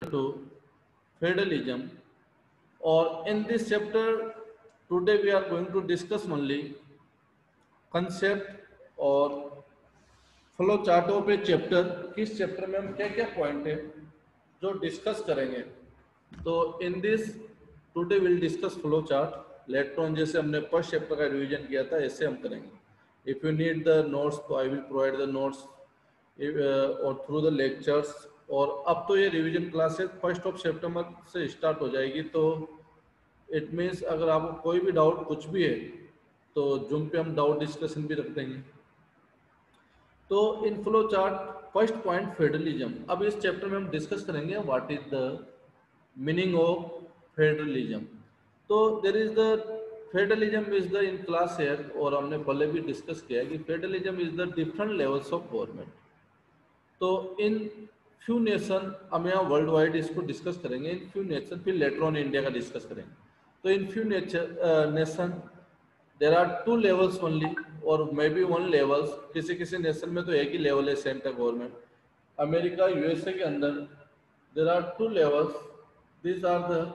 to feudalism, or in this chapter today we are going to discuss only concept और flow चार्टों पे chapter, किस chapter में हम क्या क्या पॉइंट है जो डिस्कस करेंगे। तो in this today will discuss flow chart later on, जैसे हमने फर्स्ट चैप्टर का रिवीजन किया था ऐसे हम करेंगे। If you need the notes तो I will provide the notes और थ्रू द लेक्चर्स। और अब तो ये रिवीजन क्लासेस 1 सितंबर से स्टार्ट हो जाएगी, तो इट मीन्स अगर आपको कोई भी डाउट कुछ भी है तो जूम पे हम डाउट डिस्कशन भी रख देंगे। तो in flow chart first point federalism. अब इस चैप्टर में हम डिस्कस करेंगे what is the meaning of federalism. तो there is the federalism is the in class here, और हमने पहले भी डिस्कस किया है कि federalism is the different levels of government. तो इन फ्यू नेशन हम यहाँ वर्ल्ड वाइड इसको डिस्कस करेंगे, इन फ्यू नेशन, फिर लेटर ऑन इंडिया का डिस्कस करेंगे। तो in few nation there are 2 levels only, और मे बी 1 लेवल्स, किसी किसी नेशन में तो एक ही लेवल है सेंटर गवर्नमेंट। अमेरिका यूएसए के अंदर there are 2 levels, this are the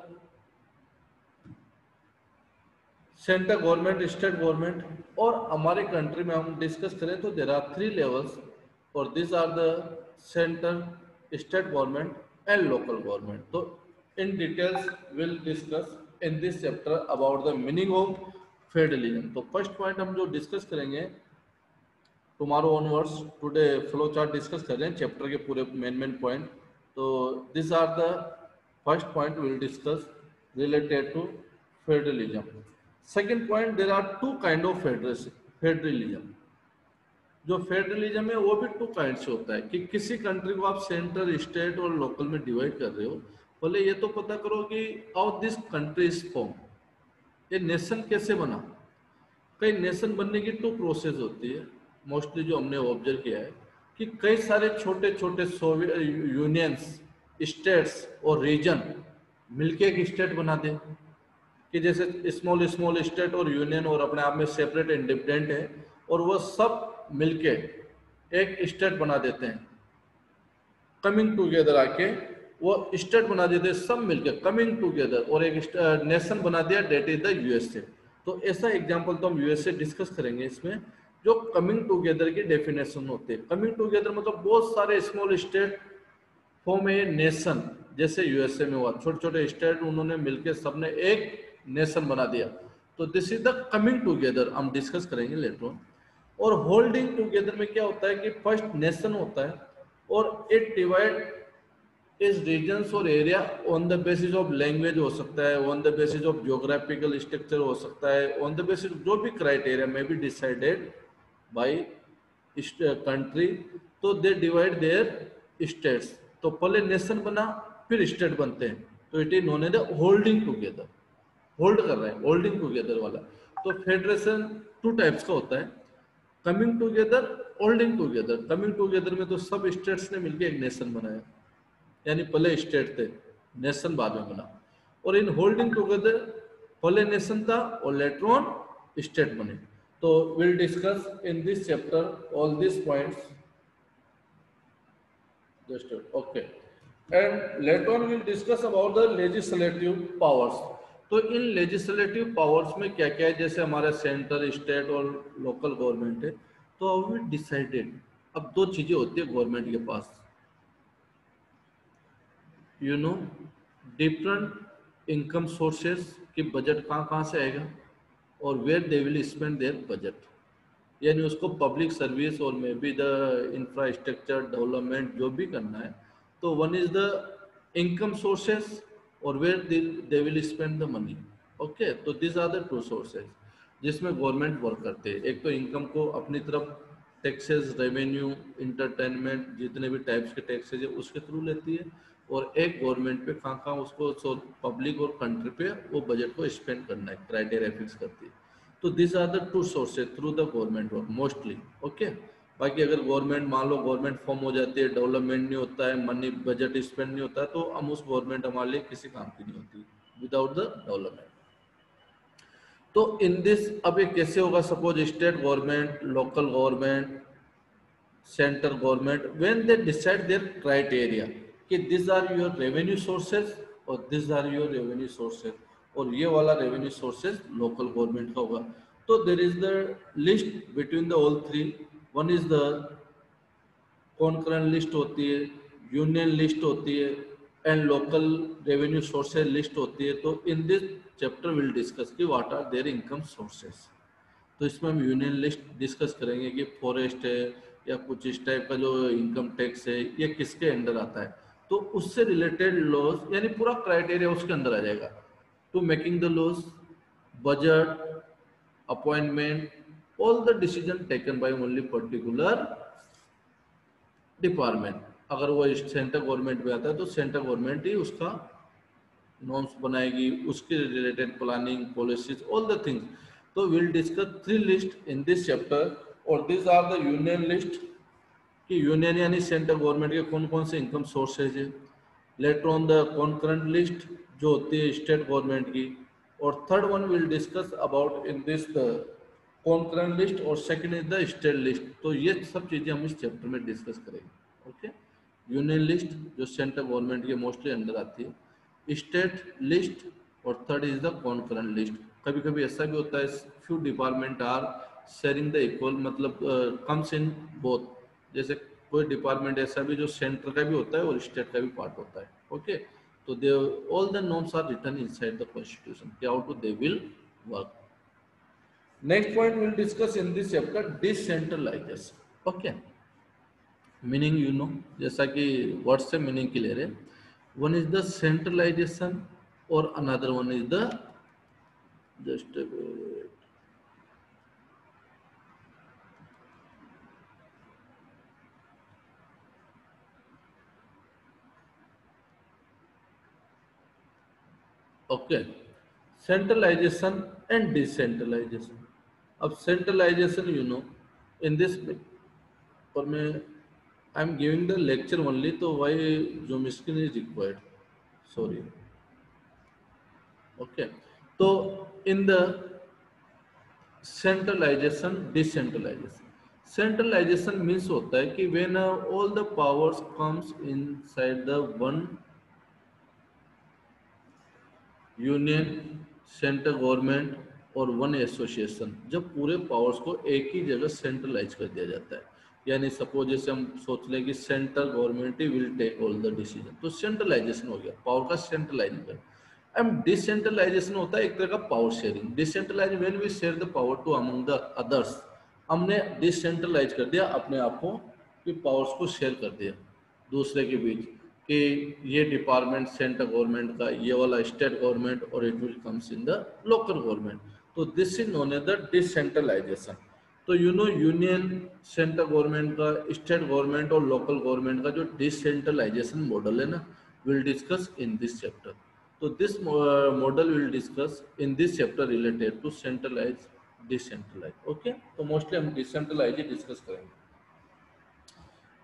centre government, state government. और हमारे कंट्री में हम डिस्कस करें तो देर आर 3 लेवल्स, और this are the centre, state government and local government. तो in details will discuss in this chapter about the meaning of federalism. तो first point हम जो डिस्कस करेंगे tomorrow onwards, today flow chart discuss कर रहे हैं chapter के पूरे मेन पॉइंट। तो this are the first point will discuss related to federalism. Second point, there are 2 kind of federalism. जो फेडरलिज्म है वो भी 2 काइंड से होता है कि किसी कंट्री को आप सेंटर, स्टेट और लोकल में डिवाइड कर रहे हो। पहले ये तो पता करो कि how this country is form, ये नेशन कैसे बना। कई नेशन बनने की 2 प्रोसेस होती है मोस्टली, जो हमने ऑब्जर्व किया है कि कई सारे छोटे छोटे यूनियंस, स्टेट्स और रीजन मिलके एक स्टेट बना दे, कि जैसे स्मॉल स्मॉल स्टेट और यूनियन और अपने आप में सेपरेट इंडिपेंडेंट है, और वो सब मिलके एक स्टेट बना देते हैं, कमिंग टुगेदर आके वो स्टेट बना देते हैं सब मिलके कमिंग टुगेदर, और एक नेशन बना दिया, डेट इज द यूएसए। तो ऐसा एग्जांपल तो हम यूएसए डिस्कस करेंगे इसमें, जो कमिंग टुगेदर की डेफिनेशन होती है। कमिंग टुगेदर मतलब बहुत सारे small state form a nation, जैसे यूएसए में हुआ, छोटे छोटे स्टेट उन्होंने मिलकर सबने एक नेशन बना दिया। तो this is the coming together, हम डिस्कस करेंगे लेटर ऑन। और होल्डिंग टुगेदर में क्या होता है कि फर्स्ट नेशन होता है और इट डिवाइड इस रीजन्स और area on the basis of language हो सकता है, on the basis of geographical structure हो सकता है, ऑन द बेसिस जो भी क्राइटेरिया में बी डिसाइडेड बाय कंट्री। तो दे डिवाइड देयर स्टेट्स। तो पहले नेशन बना फिर स्टेट बनते हैं, तो it is known as the holding together, hold कर रहे हैं, होल्डिंग टुगेदर वाला। तो फेडरेशन 2 टाइप्स का होता है, coming together, holding together. Coming together में तो सब स्टेट्स ने मिलकर एक नेशन बनाया, यानी पहले स्टेट थे, नेशन बाद में बना। और इन होल्डिंग टुगेदर पहले नेशन था और लेटर ऑन स्टेट बने। तो will discuss in this chapter all this points, just okay. And later on will discuss about the legislative powers. तो इन लेजिस्लेटिव पावर्स में क्या क्या है, जैसे हमारा सेंटर, स्टेट और लोकल गवर्नमेंट है। तो अब वी डिसाइडेड, अब 2 चीजें होती है गवर्नमेंट के पास, you know, different income sources कि बजट कहाँ से आएगा, और where they will spend their budget, यानी उसको पब्लिक सर्विस और मे बी द इंफ्रास्ट्रक्चर डेवलपमेंट जो भी करना है। तो one is the income sources और where they will spend the money. Okay, तो दिस आर द 2 सोर्सेज जिसमें गवर्नमेंट वर्क करते हैं। एक तो इनकम को अपनी तरफ टैक्सेस, रेवेन्यू, इंटरटेनमेंट, जितने भी टाइप्स के टैक्सेज है उसके थ्रू लेती है, और एक गवर्नमेंट पे कहाँ उसको पब्लिक और कंट्री पे वो बजट को स्पेंड करना है, क्राइटेरिया फिक्स करती है। तो this are the 2 sources through the government work mostly. Okay, बाकी अगर गवर्नमेंट मान लो गवर्नमेंट फॉर्म हो जाती है, डेवलपमेंट नहीं होता है, मनी बजट स्पेंड नहीं होता है, तो हम उस गवर्नमेंट हमारे लिए किसी काम की नहीं होती विदाउट द डेवलपमेंट। तो इन दिस अब ये कैसे होगा, suppose state government, local government, central government, when they decide their criteria कि this are your revenue sources और this are your revenue sources, और ये वाला रेवेन्यू सोर्सेज लोकल गवर्नमेंट का होगा। तो there is the list between the all three. One is the concurrent list होती है, यूनियन लिस्ट होती है, and local revenue sources list होती है। तो in this chapter will discuss कि what are their income sources. तो इसमें हम यूनियन लिस्ट डिस्कस करेंगे कि फॉरेस्ट है या कुछ इस टाइप का जो इनकम टैक्स है ये किसके अंडर आता है, तो उससे रिलेटेड लॉज यानी पूरा क्राइटेरिया उसके अंदर आ जाएगा। To making the laws, budget, appointment, all the decision taken by only particular department. अगर वो सेंट्रल गवर्नमेंट में आता है तो सेंट्रल गवर्नमेंट ही उसका नॉर्म्स बनाएगी, उसके related planning, policies, all the things. तो will discuss three list in this chapter, और this are the union list कि यूनियन यानी सेंट्रल गवर्नमेंट के कौन कौन से इनकम सोर्सेज है। Later on the concurrent list जो होती है स्टेट गवर्नमेंट की, और third one will discuss about in this the concurrent list, और second is the state list. तो ये सब चीजें हम इस चैप्टर में डिस्कस करेंगे। ओके, यूनियन लिस्ट जो सेंट्रल गवर्नमेंट के मोस्टली अंडर आती है, स्टेट लिस्ट, और third is the concurrent list. कभी कभी ऐसा भी होता है few department are sharing the equal, मतलब कम्स इन बोथ। जैसे कोई डिपार्टमेंट ऐसा भी जो सेंटर का भी होता है और स्टेट का भी पार्ट होता है। ओके, तो they all the norms are written inside the constitution, how to they will work. Next point will discuss in this chapter decentralization. Okay, meaning you know, जैसा कि वर्ड से मीनिंग क्लियर है। One is the centralization और another one is the just okay, centralization and decentralization. अब centralization you know in this, और मैं I am giving the lecture only, तो why Zoom screen is required, sorry. Okay, तो in the centralization decentralization, centralization means होता है कि when all the powers comes inside the one union, central government और one association, जब पूरे powers को एक ही जगह सेंट्रलाइज कर दिया जाता है। यानी सपोज जैसे हम सोच लें कि सेंट्रल गवर्नमेंट ही will take all the decision, तो सेंट्रलाइजेशन हो गया, पावर का सेंट्रलाइजेशन। एंड डिसेंट्रलाइजेशन होता है एक तरह का power sharing. Decentralize when we share the power to among the others, हमने डिसेंट्रलाइज कर दिया अपने आप को, कि पावर्स को शेयर कर दिया दूसरे के बीच, कि ये डिपार्टमेंट सेंट्रल गवर्नमेंट का, ये वाला स्टेट गवर्नमेंट, और it will comes in the local government. तो this is known as the decentralization. तो you know union, central government का, स्टेट गवर्नमेंट और लोकल गवर्नमेंट का जो डिसेंट्रलाइजेशन मॉडल है ना, will discuss in this chapter. तो this model will discuss in this chapter related to centralize, decentralize. Okay, तो mostly हम डिसेंट्रलाइज ही डिस्कस करेंगे।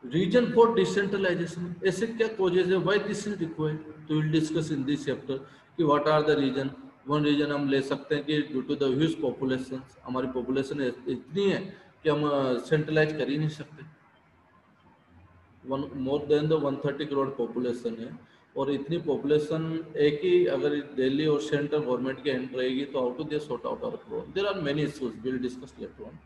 रीजन फॉर डिसेंट्रलाइजेशन, ऐसे क्या कॉजेज है, व्हाई दिस इज रिक्वायर्ड, तो will discuss in this chapter कि what are the reason. One reason हम ले सकते हैं कि due to the huge population, हमारी पॉपुलेशन इतनी है कि हम सेंट्रलाइज कर ही नहीं सकते। One more than the 130 crore population है, और इतनी पॉपुलेशन एक ही अगर दिल्ली और सेंट्रल गवर्नमेंट के एंड रहेगी तो how to they sort out our problem. There are many issues, will discuss later on.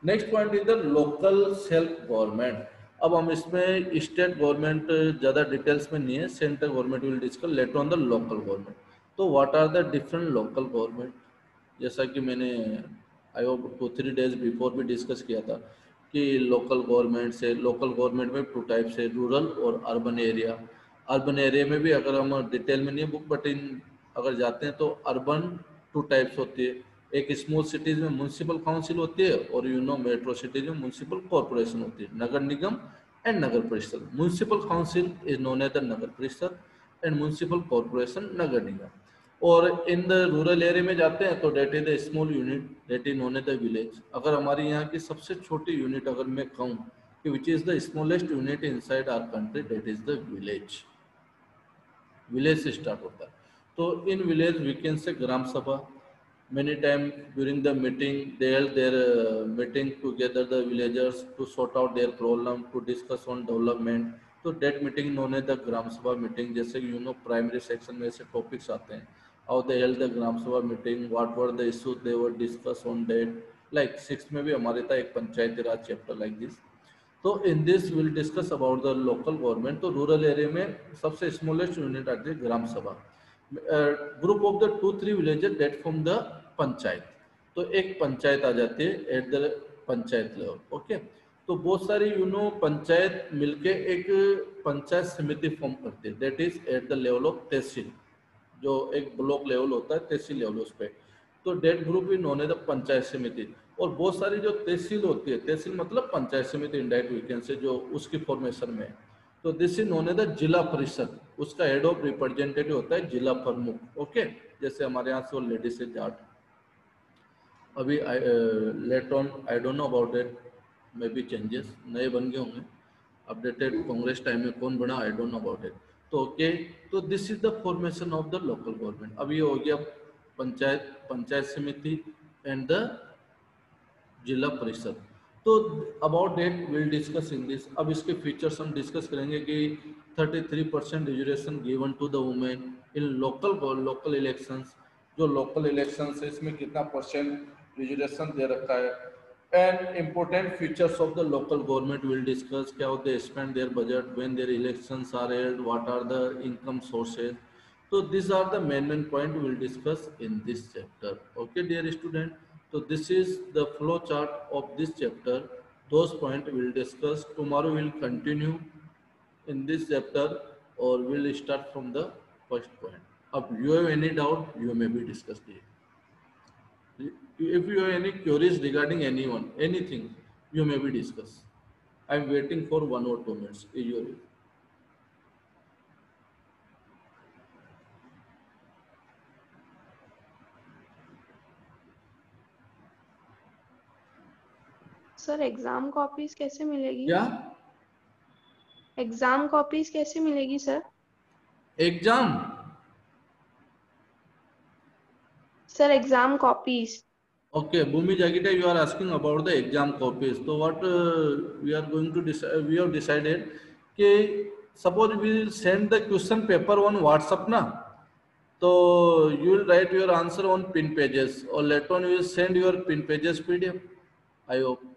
Next point is the local self government. अब हम इसमें स्टेट गवर्नमेंट ज़्यादा डिटेल्स में नहीं है, central government will discuss later on the local government. तो what are the different local government, जैसा कि मैंने आई होप 2-3 डेज बिफोर भी डिस्कस किया था कि लोकल गवर्नमेंट से, लोकल गवर्नमेंट में टू टाइप्स है, रूरल और अर्बन एरिया। अर्बन एरिया में भी अगर हम डिटेल में नहीं है बुक, बट इन अगर जाते हैं तो अर्बन टू टाइप्स होती है। एक स्मॉल सिटीज में म्यूनसिपल काउंसिल होती है, और यू नो मेट्रो सिटीज में म्यूनसिपल कॉर्पोरेशन होती है, नगर निगम एंड नगर परिषद। Municipal council is known as the नगर परिषद, एंड म्यूनसिपल कॉर्पोरेशन नगर निगम। और इन द रूरल एरिया में जाते हैं तो that is the small unit, that is known as the village. अगर हमारे यहाँ की सबसे छोटी यूनिट अगर मैं कहूँ कि which is the smallest unit inside our country, that is the village. Village से स्टार्ट होता है। तो in village we can say ग्राम सभा। Many times during the meeting, they held their meeting together the villagers to sort out their problem, to discuss on development. तो that meeting known as the gram sabha meeting, जैसे you know primary section में ऐसे topics आते हैं, how they held the gram sabha meeting, what were the issues they were discuss on that, like 6 में भी हमारे था एक Panchayati Raj chapter like this. तो in this will discuss about the local government. तो रूरल एरिया में सबसे स्मॉलेस्ट यूनिट आती है gram sabha, group of the 2-3 villages that from the panchayat. तो एक पंचायत आ जाती है at the panchayat level, okay. तो बहुत सारी पंचायत मिलके एक पंचायत समिति फॉर्म करती है, that is at the level of tehsil, जो एक ब्लॉक लेवल होता है तहसील लेवल उस पर। तो डेट ग्रुप इन होने द पंचायत समिति, और बहुत सारी जो तहसील होती है, तहसील मतलब पंचायत समिति इंडायरेक्ट वीकेंड से जो उसकी फॉर्मेशन में है, तो this is known as the zila parishad, उसका हेड ऑफ रिप्रेजेंटेटिव होता है जिला प्रमुख, ओके। जैसे हमारे यहाँ से वो लेडीज है जाट, अभी late on I don't know about that, maybe changes नए बन गए होंगे, अपडेटेड कांग्रेस टाइम में कौन बना आई डोंट नो अबाउट इट। तो ओके, तो this is the formation of the local government. अभी हो गया पंचायत, पंचायत समिति एंड द जिला परिषद। तो about that will discuss in this. अब इसके फीचर्स हम डिस्कस करेंगे कि 33% reservation given to the women in local elections. जो लोकल इलेक्शंस है इसमें कितना परसेंट रिजर्वेशन दे रखा है। And important features of the local government will discuss, क्या होते हैं, spend their budget, when their elections are held, what are the income sources. So these are the main point we will discuss in this chapter. Okay, dear student. So this is the flow chart of this chapter. Those points we will discuss. Tomorrow we will continue in this chapter, or we will start from the first point. If you have any doubt, you may be discussed here. If you have any queries regarding anyone, anything, you may be discussed. I am waiting for 1 or 2 minutes. Is your sir exam copies कैसे मिलेगी? क्या exam copies कैसे मिलेगी sir? Exam? Sir exam copies. Okay, Bhumi Jagita, you are asking about the exam copies. So what we are going to decide, we have decided कि suppose we will send the question paper on WhatsApp ना, तो you will write your answer on pin pages, or later on you will send your pin pages PDF. I hope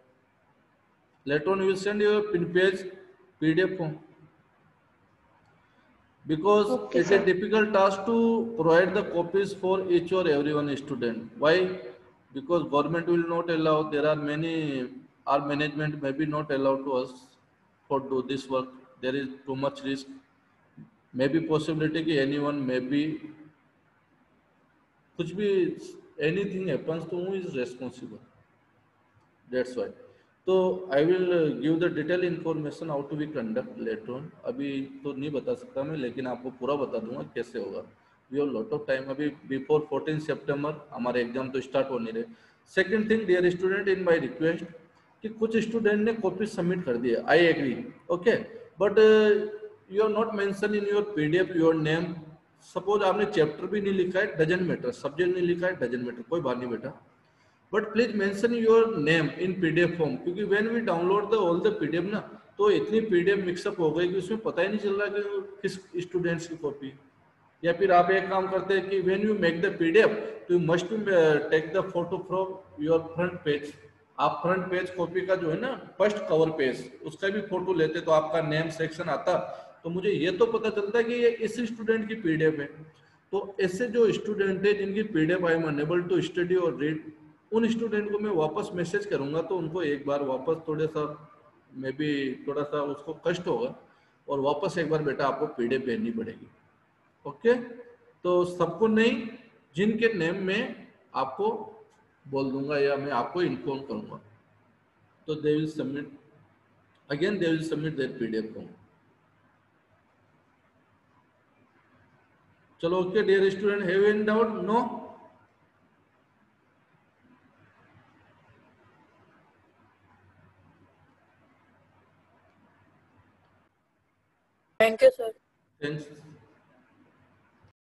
later on you will send your pin page PDF form, because okay it's a sir. difficult task to provide the copies for each or every one student. Why? Because government will not allow, there are many, our management may be not allowed to us for do this work, there is too much risk, maybe possibility कि anyone may be कुछ भी, anything happens to who is responsible, that's why. तो I will give the detail information how to be conduct later on. अभी तो नहीं बता सकता मैं, लेकिन आपको पूरा बता दूंगा कैसे होगा। We have lot of time, अभी बिफोर 14 सितंबर हमारे एग्जाम तो स्टार्ट हो नहीं रहे। Second thing dear student, in my request कि कुछ स्टूडेंट ने कॉपी सबमिट कर दिया, I agree, okay, but you are not mention in your PDF your name. Suppose आपने चैप्टर भी नहीं लिखा है, डजंट मैटर, सब्जेक्ट नहीं लिखा है, डजंट मैटर, कोई बात नहीं बेटा, but please mention your name in PDF form, क्योंकि when we download the all the PDF ना, तो इतनी पीडीएफ मिक्सअप हो गई कि उसमें पता ही नहीं चल रहा कि किस स्टूडेंट्स की कॉपी। या फिर आप एक काम करते हैं कि when you make the PDF तो you must take the photo from your front page. आप फ्रंट पेज कॉपी का जो है ना, फर्स्ट कवर पेज, उसका भी फोटो लेते तो आपका नेम सेक्शन आता, तो मुझे ये तो पता चलता है कि ये इस स्टूडेंट की पीडीएफ है। तो ऐसे जो स्टूडेंट है जिनकी PDF I am unable to study और रीड, उन स्टूडेंट को मैं वापस मैसेज करूंगा, तो उनको एक बार वापस थोड़ा सा मे बी थोड़ा सा उसको कष्ट होगा, और वापस एक बार बेटा आपको पीडीएफ भेजनी पड़ेगी, ओके। तो सबको नहीं, जिनके नेम में आपको बोल दूंगा या मैं आपको इन्फॉर्म करूंगा, तो they will submit, again they will submit that PDF form. चलो okay dear student, have any doubt? No? Thank you sir. Thanks.